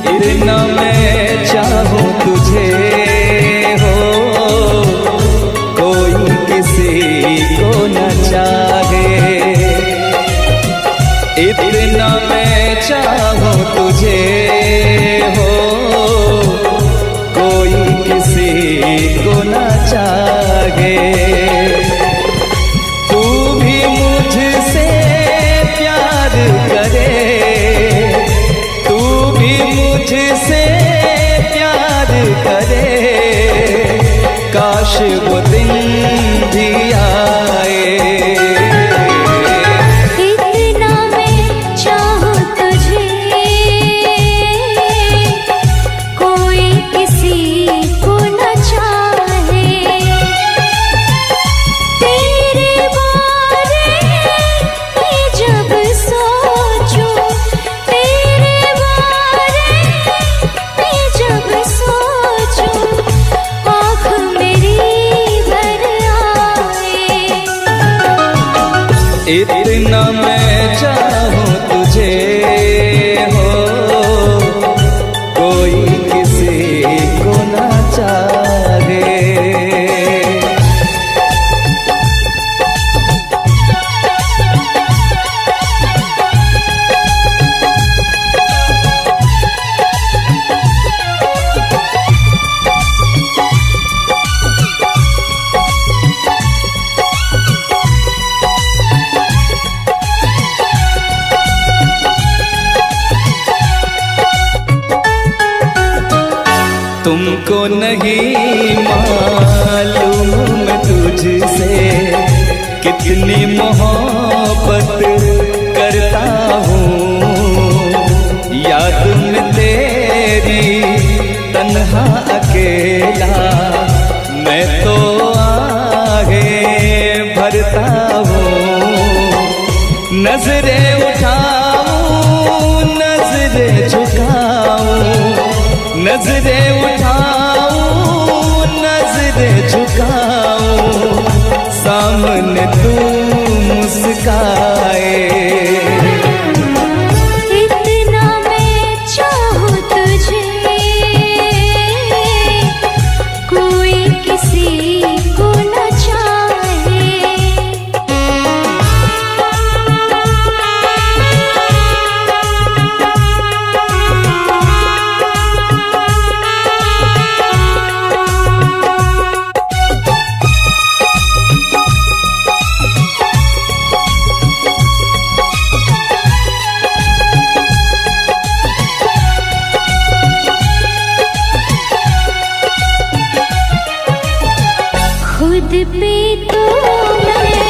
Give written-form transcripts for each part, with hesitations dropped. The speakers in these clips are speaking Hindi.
इतना मैं चाहूं तुझे हो, कोई किसी को न चाहे। इतना मैं चाहूं तुझे हो, कोई किसी को न चाहे। तू भी मुझसे प्यार करे, तू भी मुझसे प्यार करे, काश वो दिन भी आए। इतना मैं चाहूं तुझे, कोई किसी को न चाहे। तेरे बारे में जब सोचूं, तेरे बारे में जब सोचूं, आँख मेरी भर आए। इतना मैं चाहूं तुझे हो, कोई किसी को न चाहे। तुमको नहीं मालूम मैं तुझसे कितनी मोहब्बत करता हूँ। याद में तेरी तन्हा अकेला मैं तो आगे भरता हूँ। नजरें उठाऊं, नजरें झुकाऊं, नजरें उठाऊं, नजरें झुकाऊं, सामने तू मुस्काए। इतना मैं चाहूं तुझे, कोई किसी को न चाहे। खुद पे तो मैं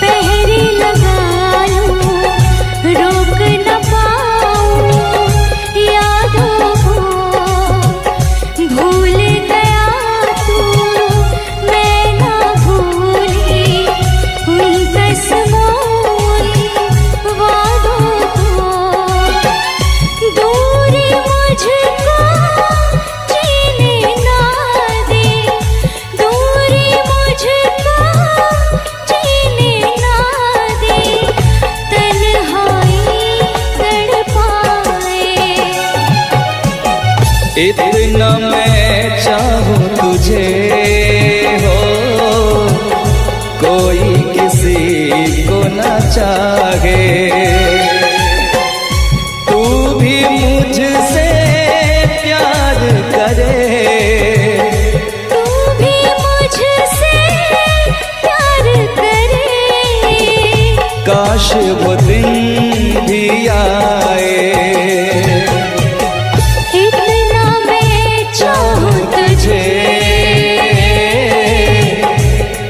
पहरे लगा लूं, रोक न पाऊं यादों को। भूल गया तू, मैं ना भूली उन कसमों वादों को। दूरी मुझको जीने ना दे, दूरी मुझको जीने ना दे, तन्हाई तड़पाए। इतना मैं चाहूं तुझे हो, कोई किसी को न चाहे। तू भी मुझसे प्यार करे, तू भी मुझसे प्यार करे, काश वो दिन भी आए। इतना मैं चाहूं तुझे,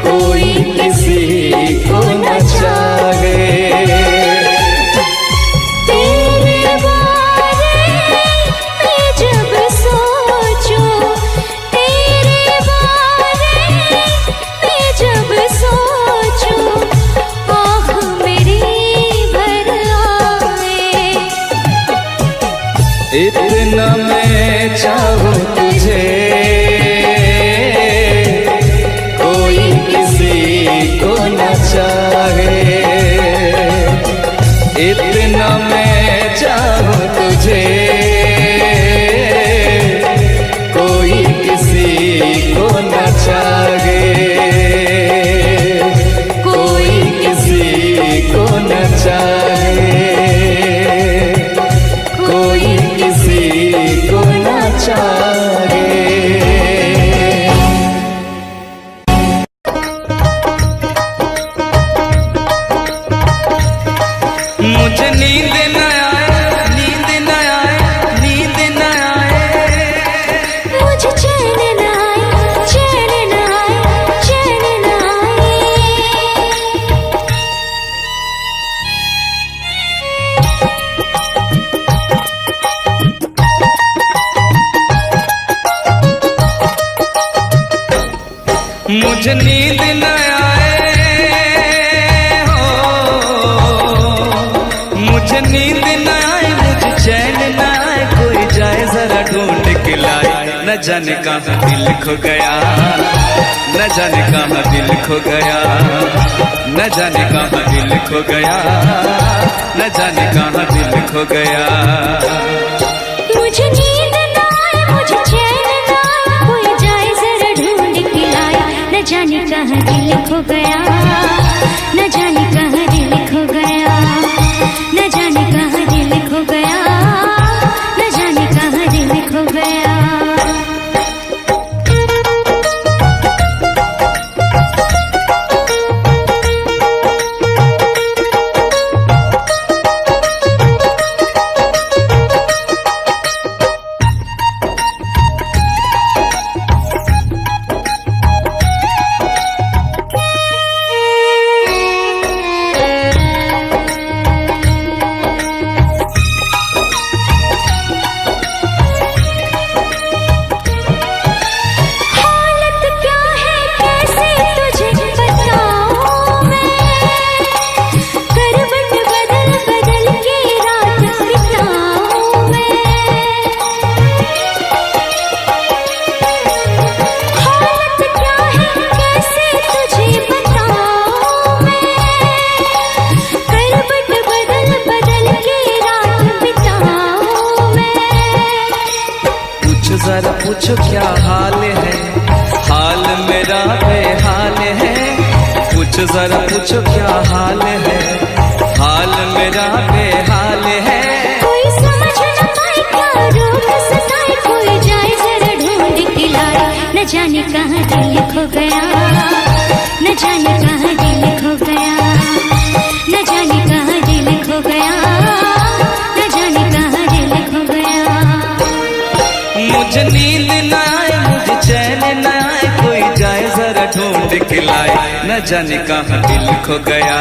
कोई किसी को न चाहे। तेरे बारे में जब सोचूं, तेरे बारे में जब सोचूं, आँख मेरी भर आए। इतना मैं चाहूं तुझे, कोई किसी को न चाहे। इतना मैं चाहूं तुझे, चाहे, कोई किसी को न चाहे। मुझे नींद न आए, नींद न आए, नींद न आए, मुझे चैन न आए, चैन न आए, चैन न आए। मुझे नींद न आए हो, मुझे नींद न आए, मुझे चैन न आए, कोई जाए जरा ढूंढ के लाए। न जाने कहाँ दिल खो गया, न जाने कहाँ दिल खो गया, न जाने कहाँ दिल खो गया, न जाने कहाँ दिल खो गया। मुझे नींद न आए, मुझे चैन न आए, कोई जाए जरा ढूंढ के लाए। न जाने कहाँ दिल खो गया, न जाने कहाँ दिल खो गया, न जाने कहाँ दिल खो गया, न जाने कहाँ दिल खो गया। जरा पूछो क्या हाल है, हाल मेरा बेहाल है। पूछो जरा पूछो क्या हाल है, हाल मेरा बेहाल है। कोई समझ न पाए क्या रोग सताए, कोई जाए जरा ढूंढ के लाए। न जाने कहाँ दिल खो गया, न जाने कहाँ दिल खो गया, न जाने कहाँ दिल खो गया, न जाने कहाँ दिल खो गया। मुझे नींद न आए, मुझे चैन न आए, कोई जाए जरा ढूंढ के लाए। न जाने कहाँ दिल खो गया,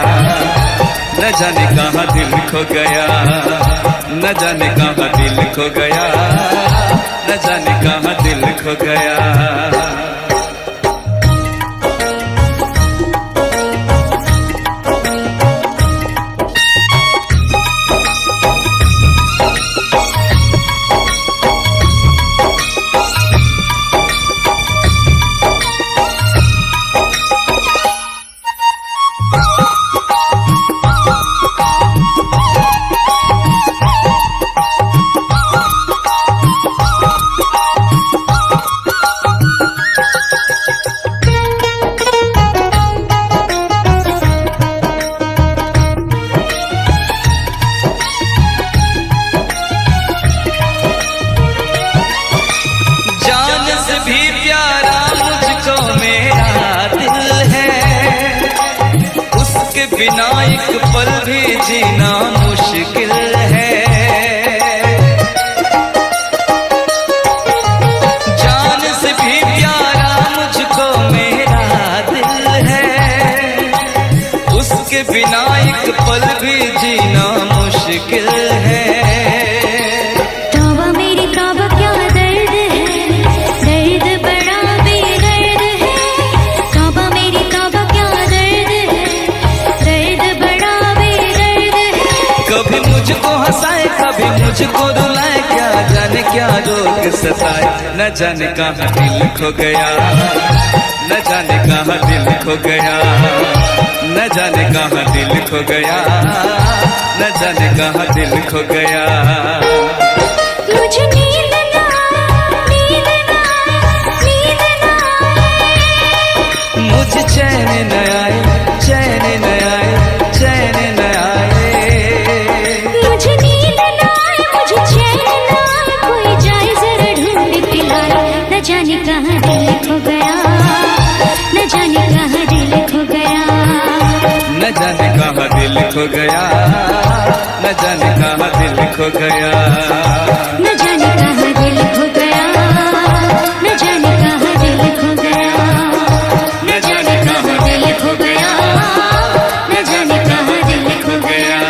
न जाने कहाँ दिल खो गया, न जाने कहाँ दिल खो गया, न जाने कहाँ दिल खो गया। बिना एक पल भी जीना मुश्किल है। जान से भी प्यारा मुझको मेरा दिल है, उसके बिना एक पल भी जीना मुश्किल है। तौबा मेरी तौबा क्या दर्द है, दर्द बड़ा बेदर्द है। तौबा मेरी तौबा क्या दर्द है, दर्द बड़ा बेदर्द है। कभी मुझको हंसाए कभी मुझको रुलाए, क्या जाने क्या रोग सताए। न जाने कहाँ दिल खो गया, न जाने कहाँ दिल खो गया, न जाने कहाँ दिल खो गया, न जाने कहाँ दिल खो गया। मुझे नींद न आए, नींद न आए, नींद न आए। मुझे चैन न आए, चैन न आए, चैन न आए। न जाने कहाँ दिल खो गया, न जाने कहाँ दिल खो गया, न जाने कहाँ दिल खो गया, न जाने कहाँ दिल खो गया, न जाने कहाँ दिल खो गया, न जाने कहाँ दिल खो गया।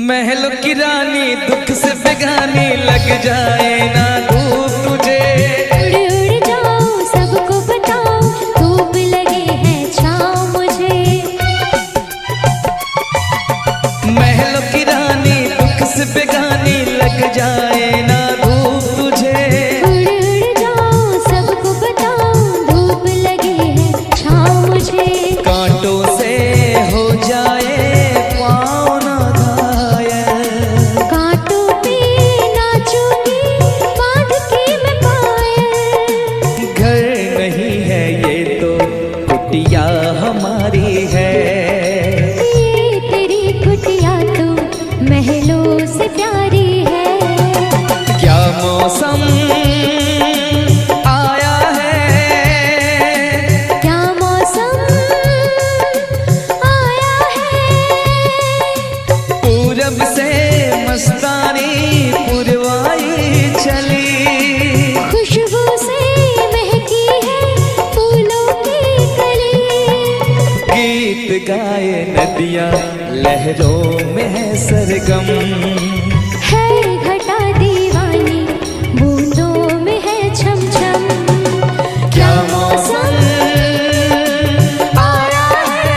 महलों की रानी दुख से बेगानी लग जाए ना धूप तुझे, उड़ उड़ जाओ सबको बताओ धूप लगे है छाँव मुझे। महलों की रानी दुख से बेगानी लग जाए ना धूप तुझे, उड़ उड़ जाओ सबको बताओ धूप लगे है छाँव मुझे। कांटों से हो जाए पाँव ना घायल, कांटों पे नाचूंगी बांध के मैं पायल। घर नहीं है ये तो कुटिया हमारी है, ये तेरी कुटिया तो महलों से प्यारी है। क्या मौसम आया है, क्या मौसम आया है, पूरब से मस्तानी पुरवाई चली, खुशबू से महकी है फूलों की कली। गीत गाए नदियाँ लहरों में है सरगम, है घटा दीवानी बूंदों में है छम छम। क्या मौसम आया है।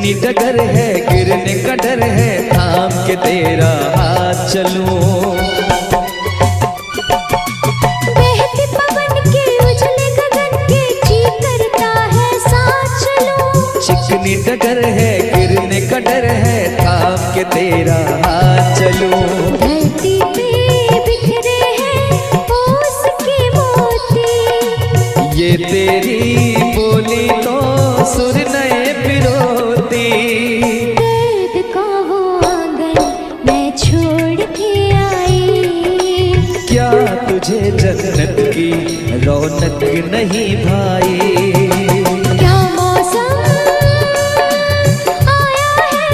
चिकनी डगर है, गिरने का डर है, थाम के तेरा हाथ चलूं। बहते पवन के उजले गगन के जी करता है साथ चलूं। चिकनी डगर है, गिरने का डर है, थाम के तेरा हाथ चलूं। धरती पे बिखरे हैं ओस के मोती, ये तेरी बोली तो सुर नए पिरोती। दर्द का वो आंगन मैं छोड़ के आई, क्या तुझे जन्नत की रौनक नहीं भाई? क्या मौसम आया है,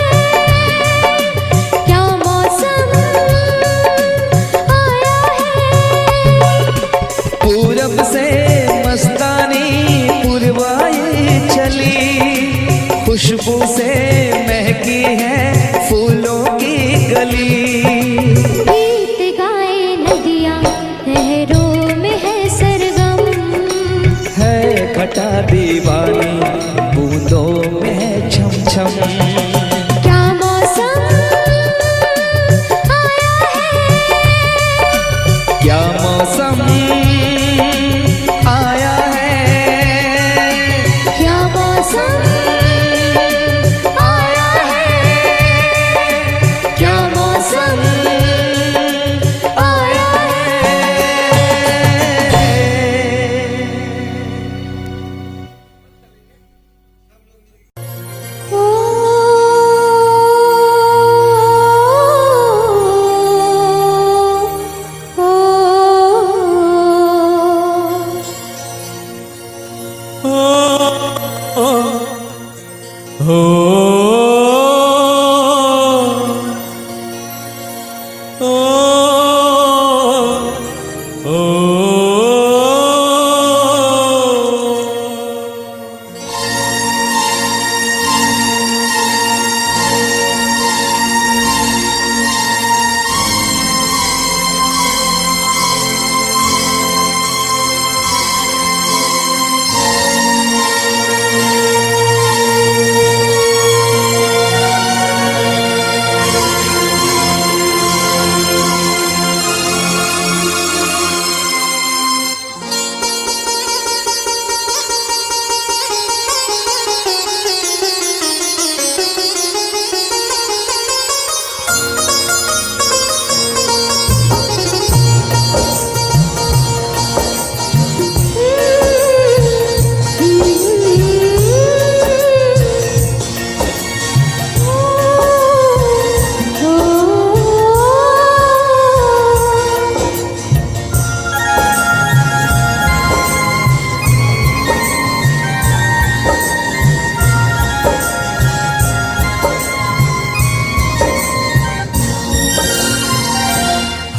क्या मौसम आया है। पूरब से मस्तानी पुरवाई चली, खुशबू से महकी है फूलों की गली। गीत गाए नदियाँ लहरों में है सरगम, है घटा दीवानी बूंदों में है छम छम। क्या मौसम आया है, क्या मौसम आया है, क्या मौसम आया है, क्या मौसम आया है। ओ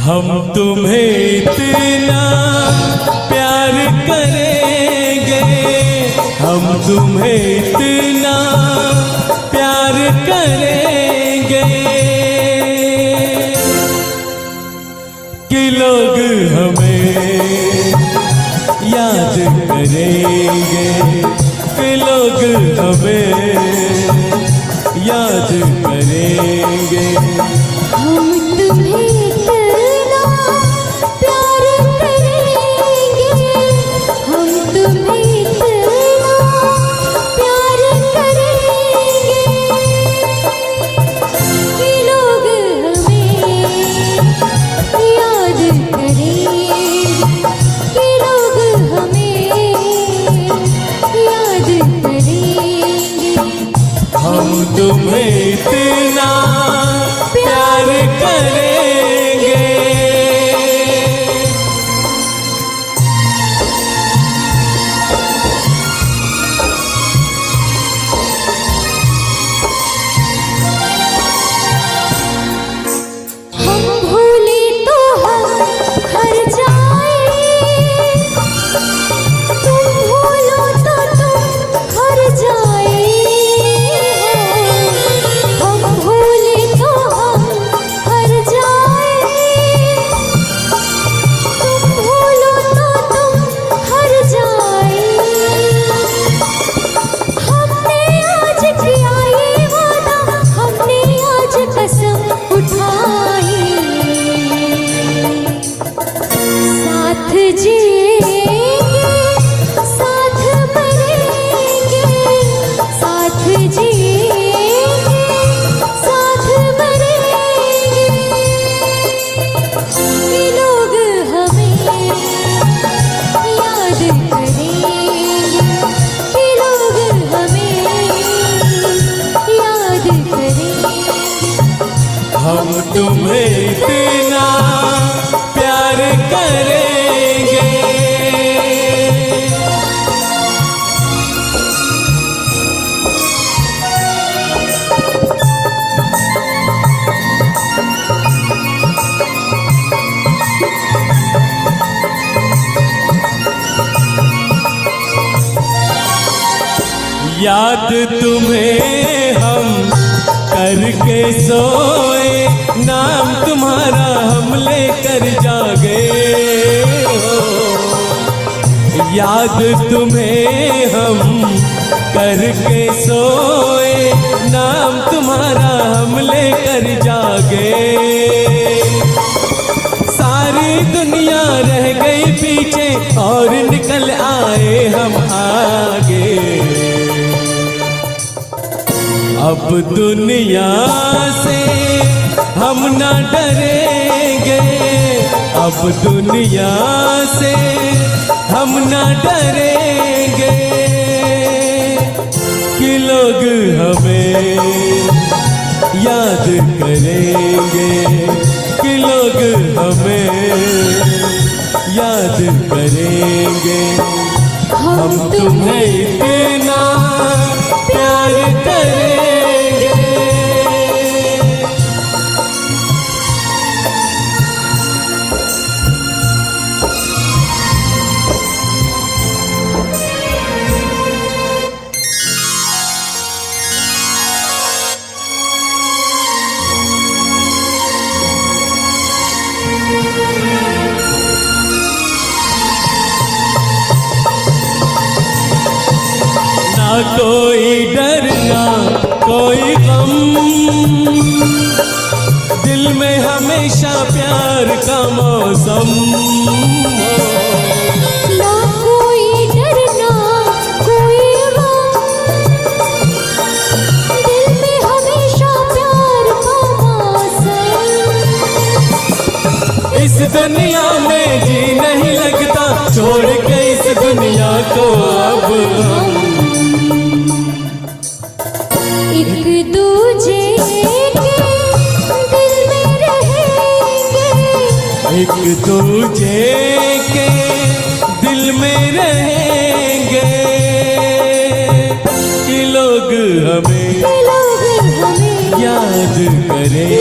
हम तुम्हें इतना प्यार करेंगे, हम तुम्हें इतना प्यार करेंगे कि लोग हमें याद करेंगे, कि लोग हमें याद करेंगे। हम तुम्हें इतना प्यार करेंगे, हम तुम्हें इतना प्यार करेंगे हम तुम्हें इतना प्यार करेंगे। याद तुम्हें हम करके सोए, नाम तुम्हारा हम लेकर जागे हो। याद तुम्हें हम करके सोए, नाम तुम्हारा हम लेकर जागे। सारी दुनिया रह गई पीछे और निकल आए हम आगे। अब दुनिया से हम ना डरेंगे, अब दुनिया से हम ना डरेंगे कि लोग हमें याद करेंगे, कि लोग हमें याद करेंगे। हम तुम्हें इतना प्यार करेंगे। ना कोई डर ना कोई गम, दिल में हमेशा प्यार का मौसम। ना कोई डर ना कोई गम, दिल में हमेशा प्यार का मौसम। इस दुनिया में जी नहीं लगता, छोड़ के इस दुनिया को अब हम एक दूजे के दिल में रहेंगे, एक दूजे के दिल में रहेंगे कि लोग हमें याद करेंगे,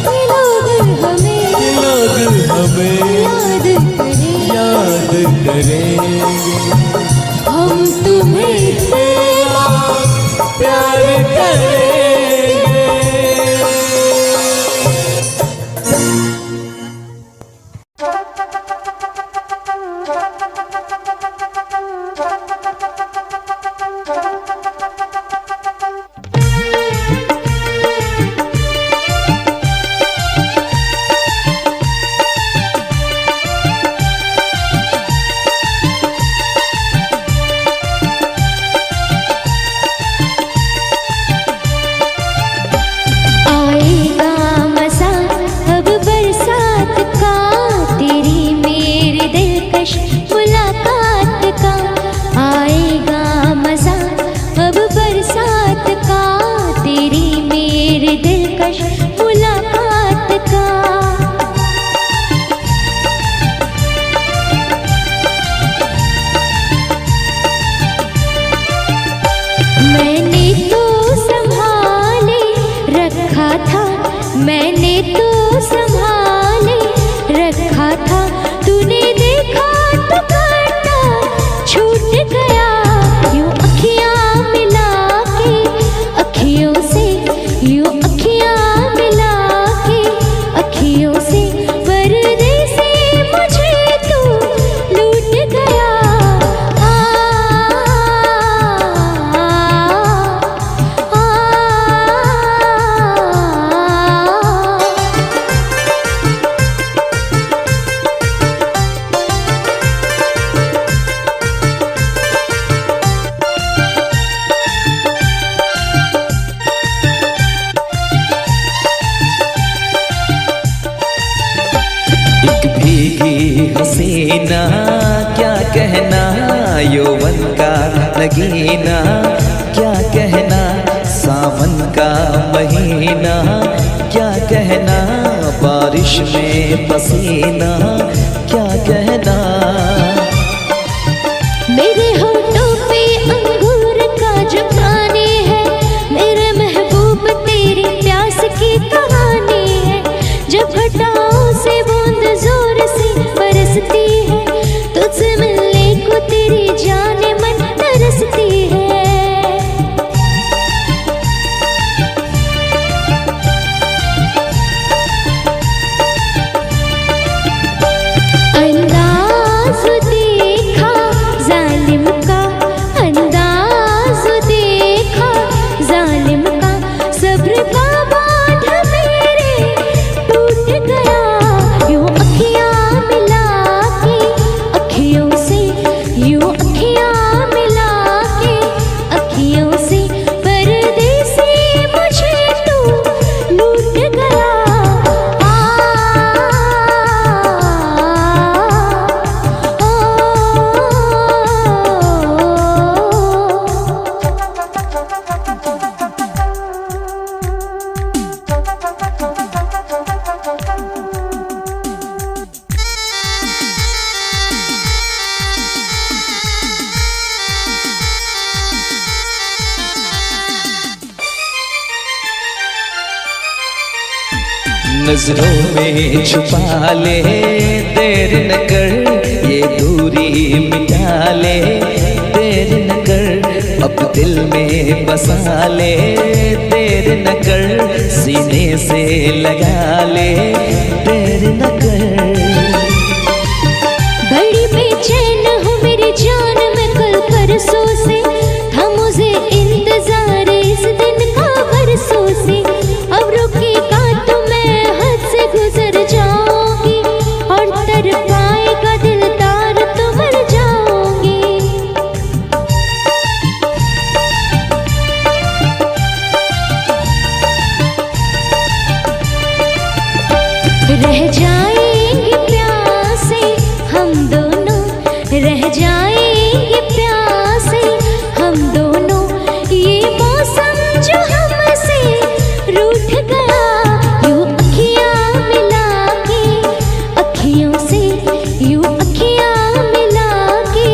कि लोग हमें याद करेंगे। हम तुम्हें इतना प्यार करेंगे। मैंने तो संभाले रखा था, तूने देखा तो काटा छूट गया। यूं अखियां मिला के अखियों से, यूं अखियां मिला के अखियों से, पर्दे से मुझे तू लूट गया। हसीना क्या कहना, यौवन का नगीना क्या कहना, सावन का महीना, क्या कहना बारिश में पसीना, क्या कहना। मेरे होठों पे अंगूर का जो पानी है, मेरे महबूब तेरी प्यास की कहानी है। जब घटाओं से बूंद जोर से बरसती है, तुझसे मिलने को तेरी जाने मन तरसती है। अंदाज देखा जालिम का, अंदाज देखा जालिम का, सब्र का बांध मेरे टूट गया। यूं अखियां मिला के अखियों से, यूं अखियां मिला के अखियों से, परदेसी मुझे तू लूट गया। नजरों में छुपा ले, देर न कर, ये दूरी मिटा ले, देर न कर, अब दिल में बसा ले, देर न कर, सीने से लगा ले, देर न कर। बड़ी बेचैन हूँ मेरी जान, मैं कल परसों से, था मुझे इंतजार इस दिन का बरसों से। अब रुकेगा तो मैं हद से गुजर जाऊंगी, और तर पाएगा दिलदार तो मर जाऊंगी। रह जाएंगे प्यासे हम दोनों, रह जाएंगे प्यासे हम दोनों, ये मौसम जो हमसे रूठ गया। यूं अखियां मिला के अखियों से, यूं अखियां मिला के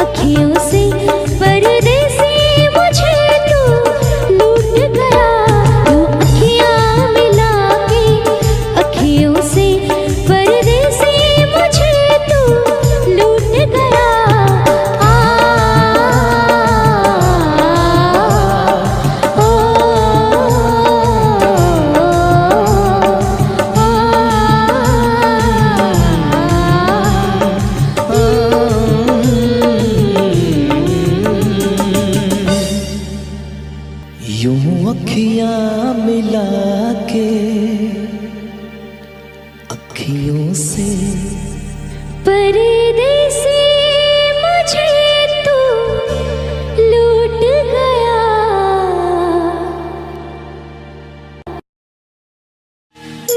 अखियों से, परदेसी मुझे तू लूट गया। यूं अखियां मिला के अखियों से, परदेसी मुझे तू लूट गया। यूं अखियां मिला के अखियों से, परदेसी मुझे तू लूट गया।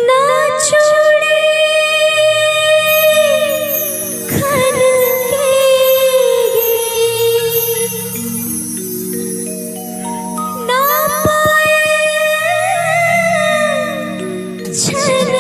ना छोड़े खन ना पाए छन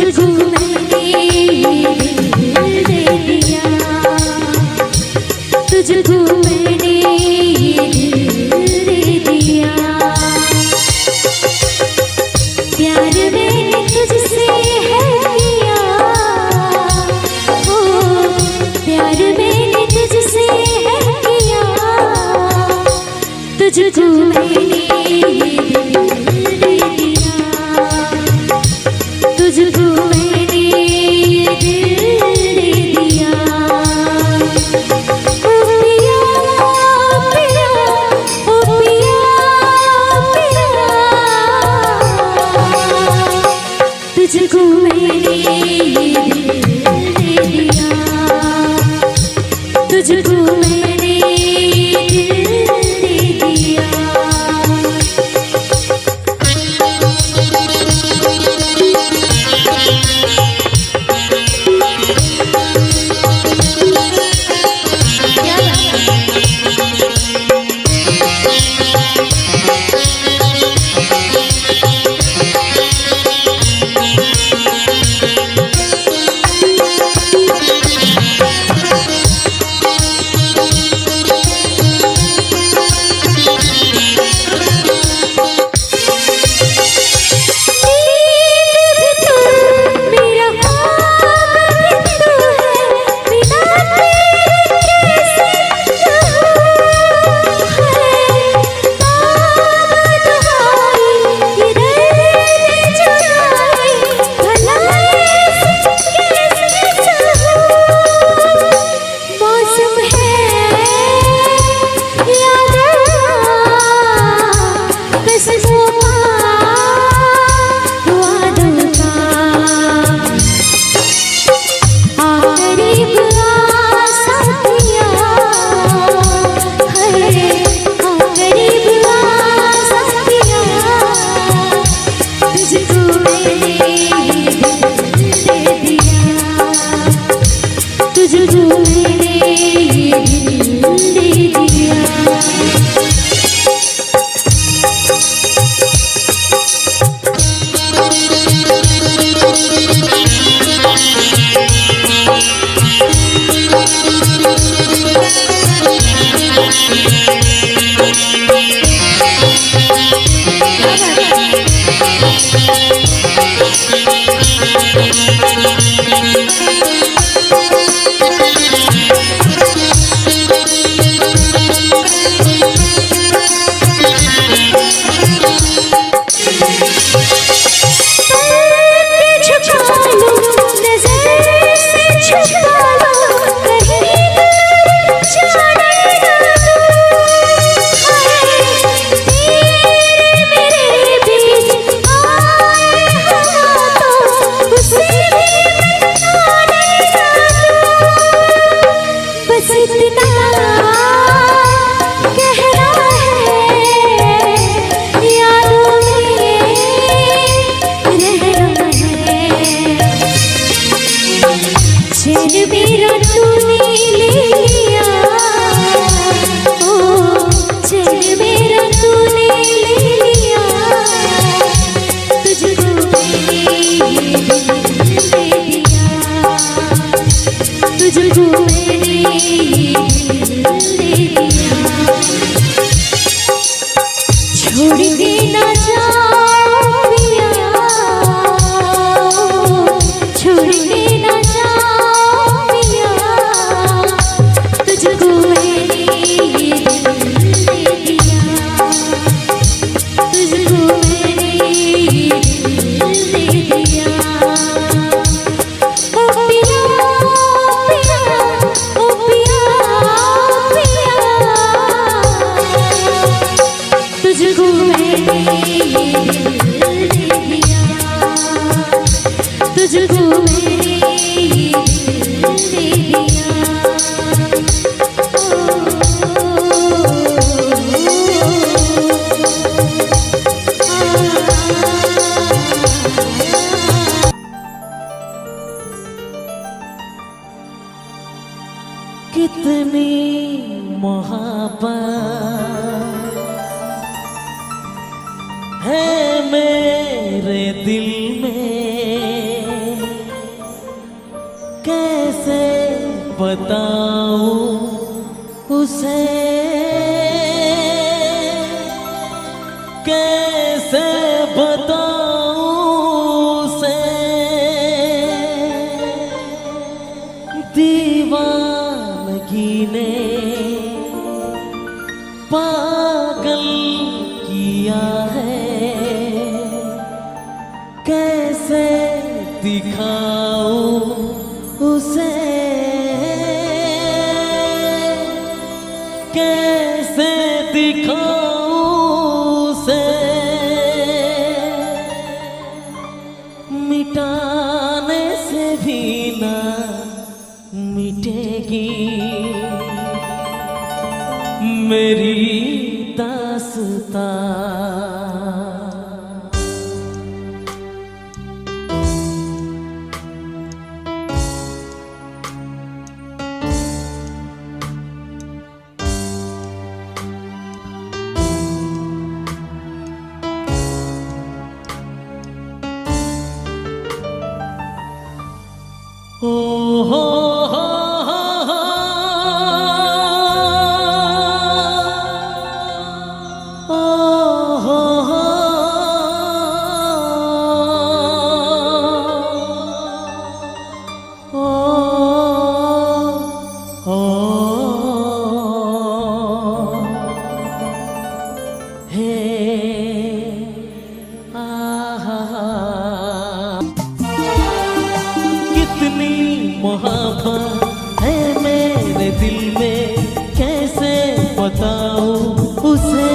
तुझको मैंने दिल दे दिया, तुझको मैंने दिल दे दिया। प्यार मैंने तुझसे है किया, ओ प्यार मैंने तुझसे है किया, तुझको मैंने दिल दे दिया, तुझको मैंने दिल दे दिया। ओ पिया पिया, ओ पिया पिया, तुझको मैंने दिल दे दिया, तुझको मैंने दिल दे दिया। तुझको मैंने दिल दे दिया। चैन मेरा तूने ले लिया, ओ चैन मेरा तूने ले लिया, तुझको मैंने दिल दे दिया, तुझको मैंने दिल दे दिया। छोड़ के ना जाओ पिया, छोड़ के ना जाओ पिया, तुझको मैंने दिल दे दिया, तुझको मैंने दिल दे दिया। ओ पिया पिया, ओ पिया पिया, तुझको मैंने दिल दे दिया, तुझको मैंने दिल दे दिया। कितनी मोहब्बत है मेरे दिल में, बताऊं उसे, कैसे बताऊं उसे, दीवानगी ने पागल किया है, कैसे दिखाऊं उसे, कैसे दिखाऊं उसे, मिटाने से भी ना मिटेगी मेरी दास्तां। ओ हो हो हो हो, ओ हो हो, ओ हो, हे आहा, कितनी मोहब्बत है मेरे दिल में, कैसे बताऊं उसे,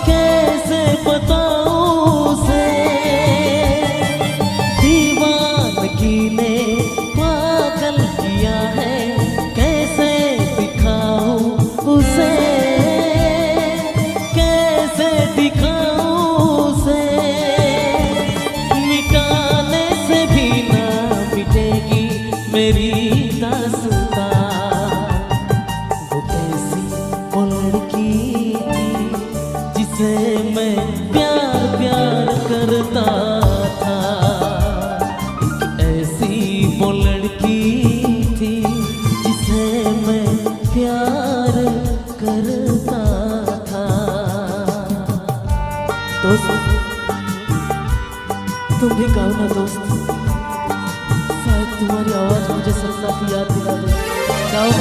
कैसे बताऊं उसे, दीवानगी ने पागल किया है, कैसे दिखाऊं उसे, कैसे दिखाऊं उसे, मिटाने से भी ना मिटेगी मेरी दास्तां। वो कैसी वो लड़की थी जिसे मैं प्यार प्यार करता था, ऐसी वो लड़की थी जिसे मैं प्यार करता था। दोस्त तुम भी गाओ ना दोस्त, शायद तुम्हारी आवाज मुझे सपना की याद दिला दे। गाओ ना।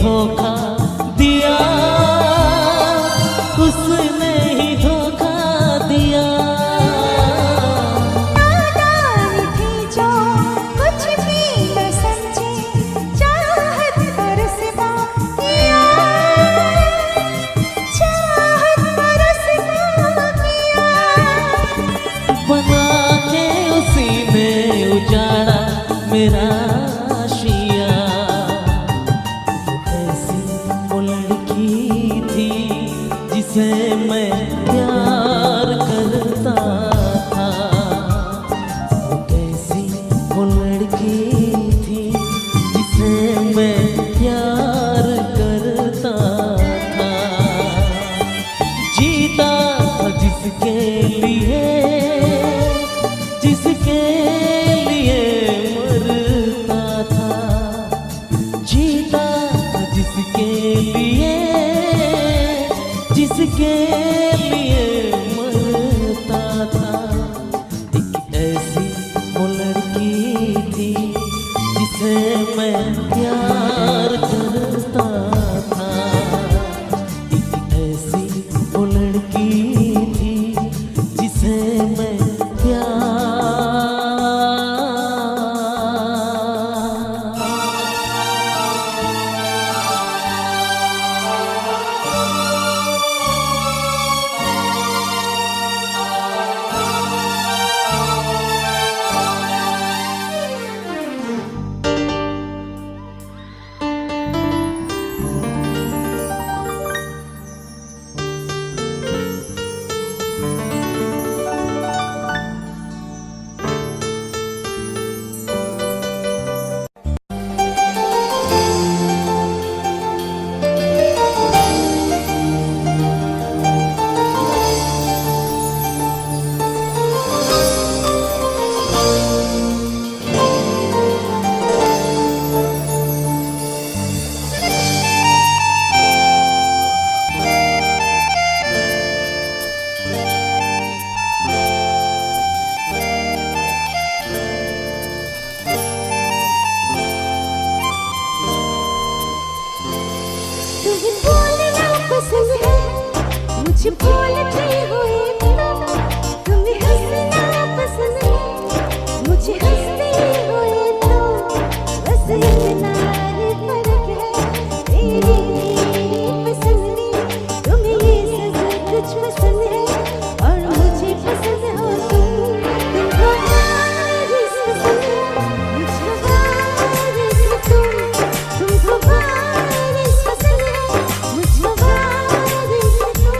धोखा दिया, उसने ही धोखा दिया। नादान थी जो कुछ भी न समझी, चाहत पर सिवा किया, चाहत पर सिवा किया। बना के उसी ने उजाड़ा मेरा आशिया। ऐसी वो लड़की थी जिसे मैं प्यार करता था। वो कैसी वो लड़की थी जिसे मैं प्यार करता था। जीता था जिसके लिए, जिसके लिए मरता था। जीता था जिसके लिए, जिसके लिए मरता था। एक ऐसी वो लड़की थी जिसे मैं प्यार करता था। एक ऐसी वो लड़की थी जिसे मैं प्यार। तुम्हें बोलना पसंद है, मुझे बोलते हुए तुम। तुम्हें हंसना पसंद है, मुझे हंसते हुए तुम। बस इतना ही फर्क है तेरी मेरी पसंद में। तुम्हें ये सब कुछ पसंद है और मुझे पसंद हो तुम। तुमको बारिश पसंद है, मुझको बारिश तुम। तुमको बारिश पसंद है, मुझको बारिश तुम।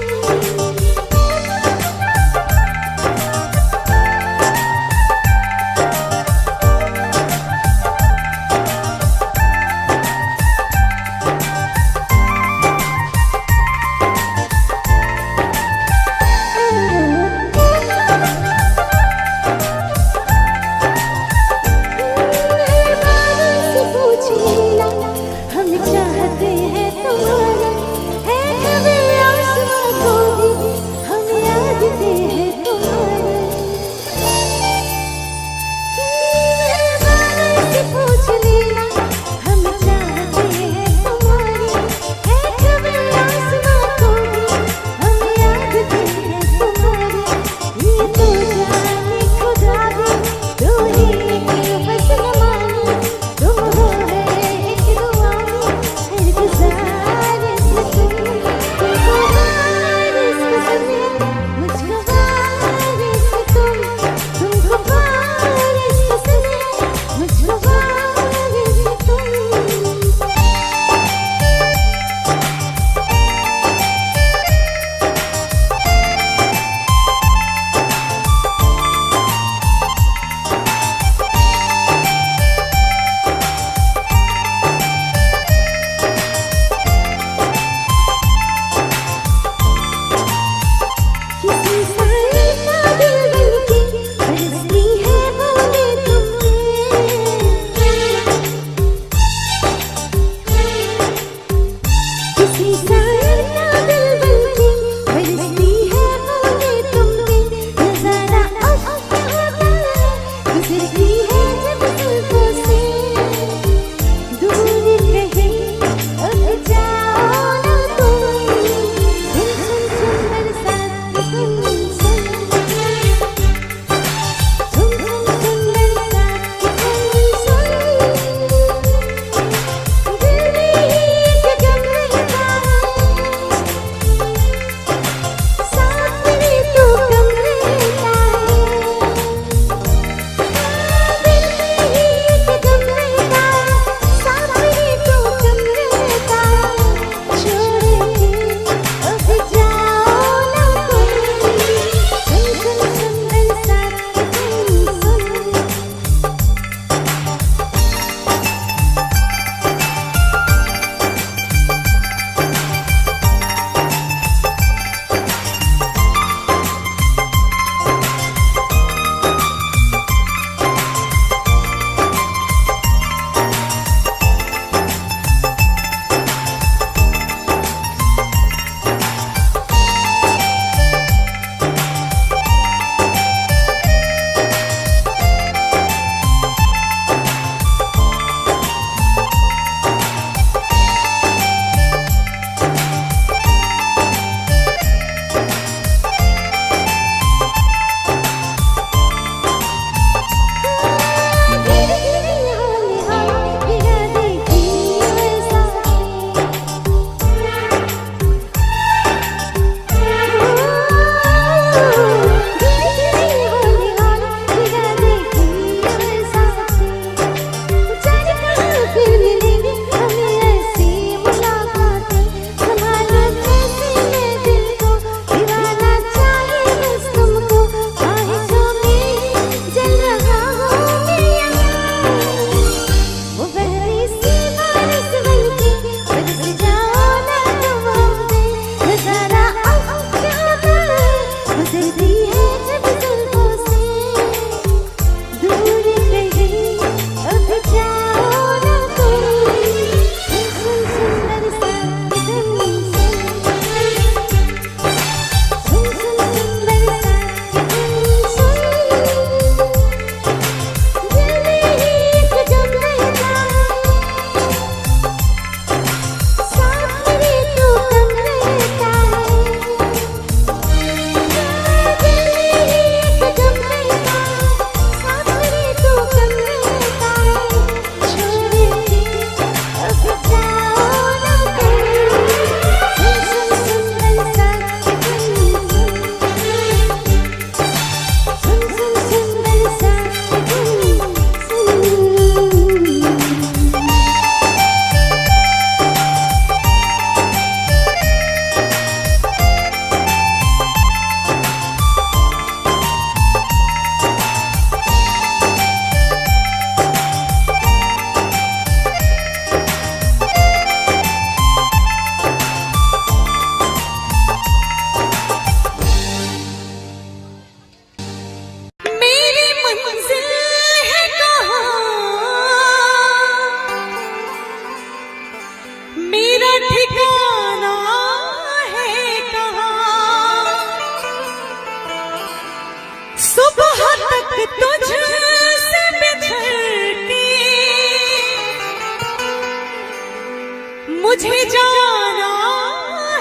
जाना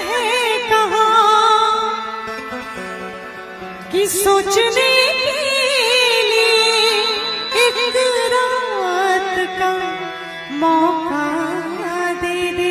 है कहाँ कि सोचने के लिए एक रात का मौका दे दे।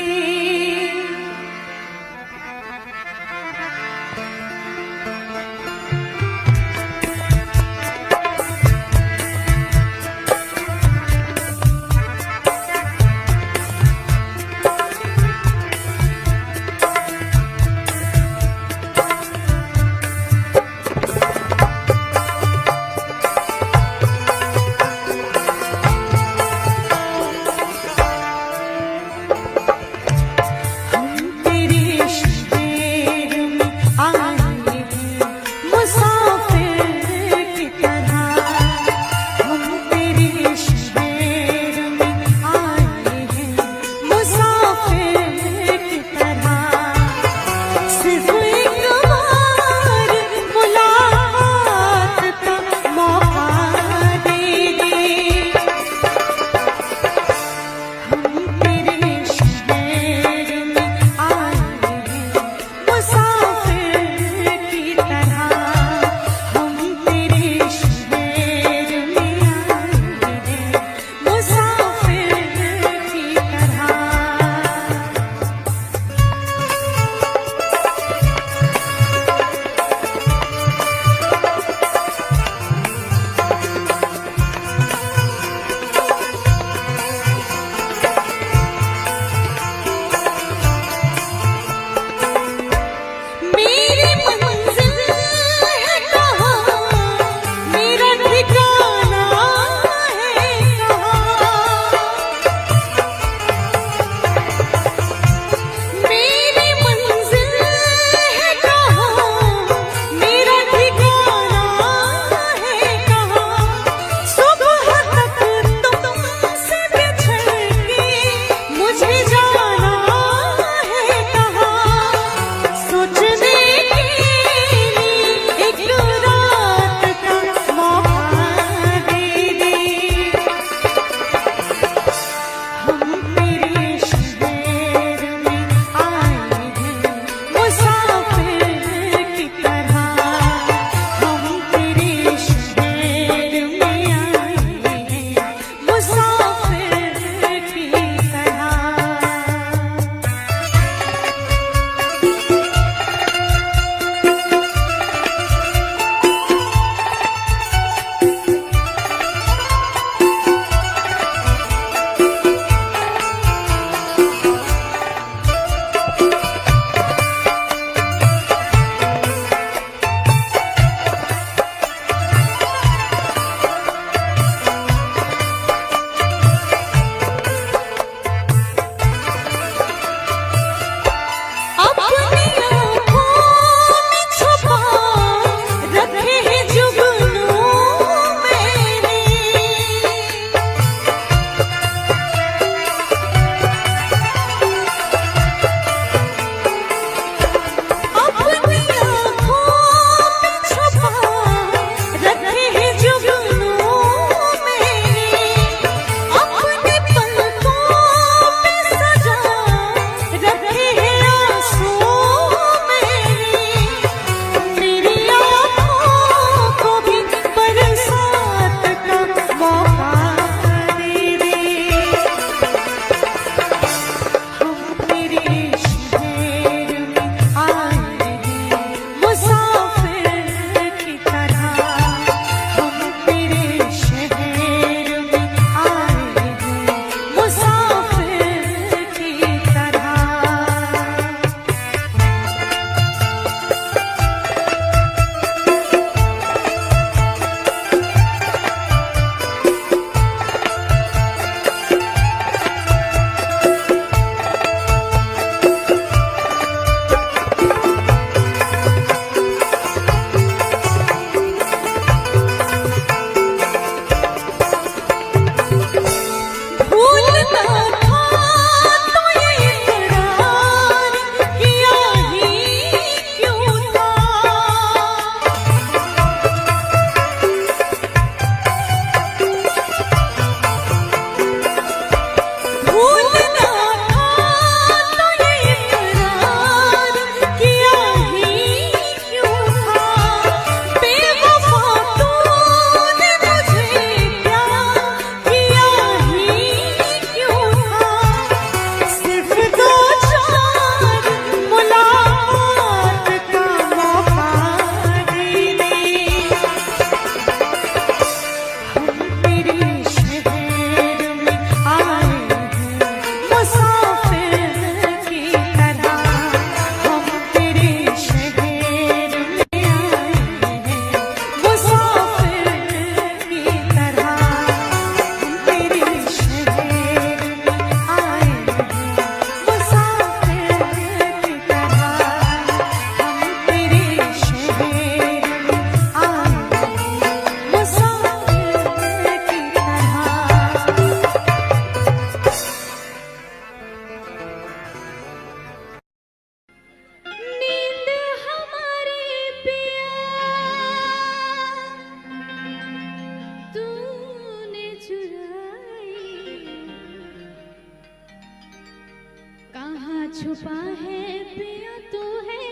है पिया तू है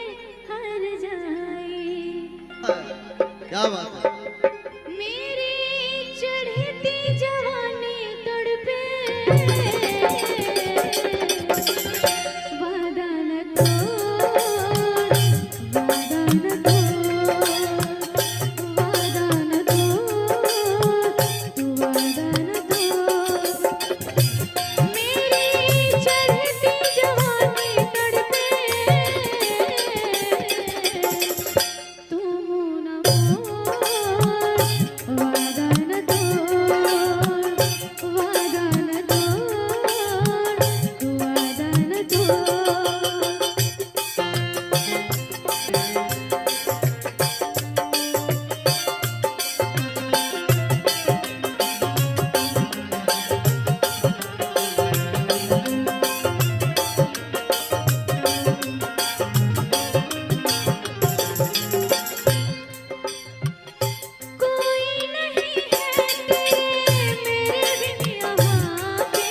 हर जाई। क्या बात है। मेरी चढ़ती जवानी तड़पे वादा न तोड़, वादा न तोड़, वादा न तोड़, वादा न तोड़। मेरी चढ़ती जवानी तड़पे तू मुँह न मोड़, वादा न तोड़, वादा न तोड़, वादा न तोड़। कोई नहीं है मेरे बिन यहाँ पे,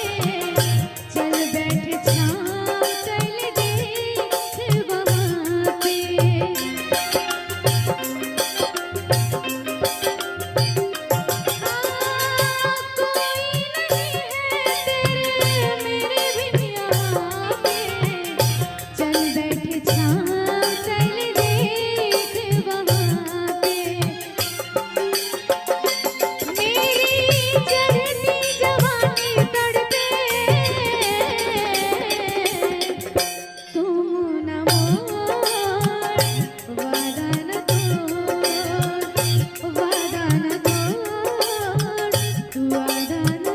चल बैठ छाँव चल देख वहाँ पे। कोई नहीं है मेरे बिन यहाँ पे, चल बैठ छाँव चल देख वहाँ पे। मेरी चढ़ती जवानी तड़पे तुम न मोड़, वादा न तोड़, वादा न तोड़, वादा न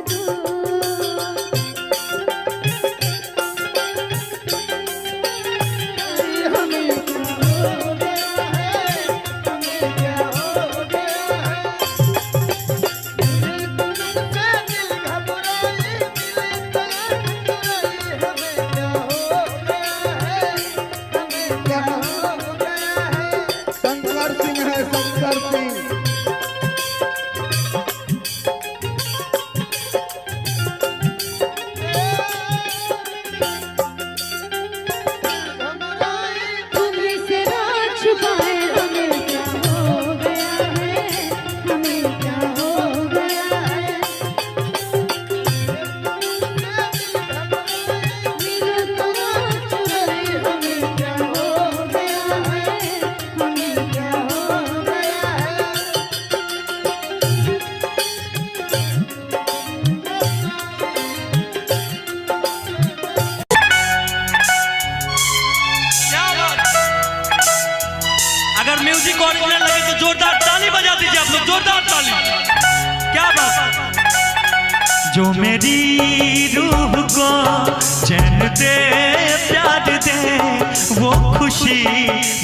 शंकर सिंह है, शंकर सिंह। तुम्हें से रात छुपाए हमें क्या हो गया है, हमें क्या हो गया है। मिलो तो रात चुराए हमें क्या हो गया है, हमें क्या हो गया है। क्या बात। अगर म्यूजिक ओरिजिनल लगे तो जोरदार ताली बजा दीजिए आप लोग, जोरदार ताली। क्या बात। जो मेरी रूह को चैन दे प्यार दे वो खुशी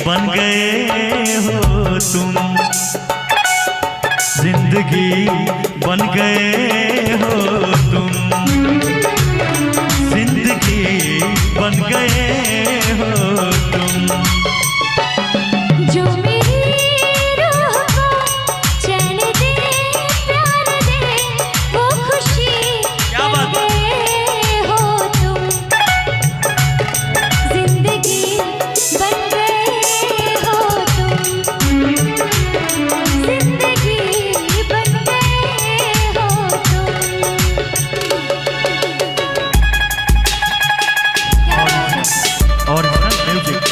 बन गए हो तुम, जिंदगी बन गए हो तुम, जिंदगी बन गए हो तुम। जो मेरी रूह को चैन दे प्यार दे वो खुशी क्या बन बात है। गए हो तुम, जिंदगी बन गए हो तुम, जिंदगी बन गए हो तुम। Original music.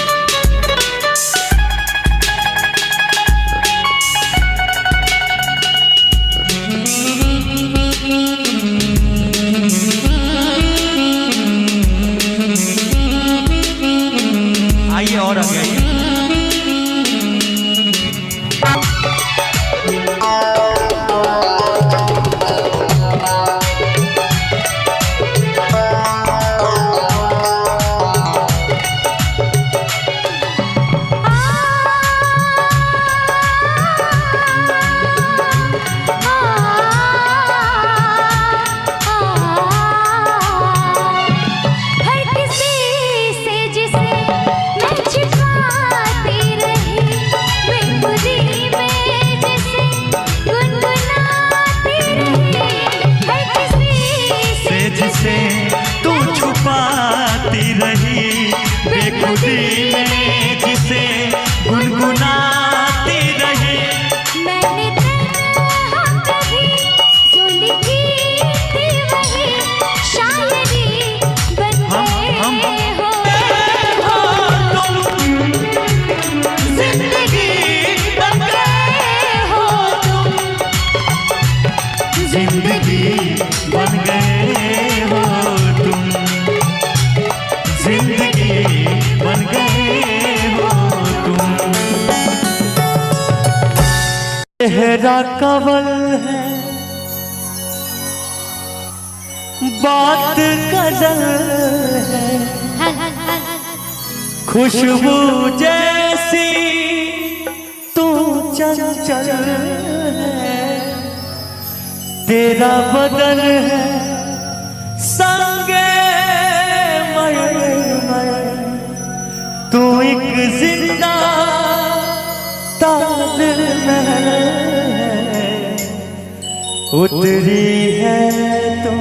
आइए और आगे आइए। हर किसी से जिसे मैं छिपा खुदी में जिसे गुनगुनाती रहे। मैंने तन्हा कभी जो लिखी थी वही शायरी बन गए हो तुम, जिंदगी बन गए हो तुम, जिंदगी बन गए हो तुम, जिंदगी बन गए हो तुम। चेहरा कवल है, बात गजल है, खुशबू जैसी तू चंचल है, तेरा बदन है संगे मयूर, तू एक जिंदा ताजमहल है, उतरी है तो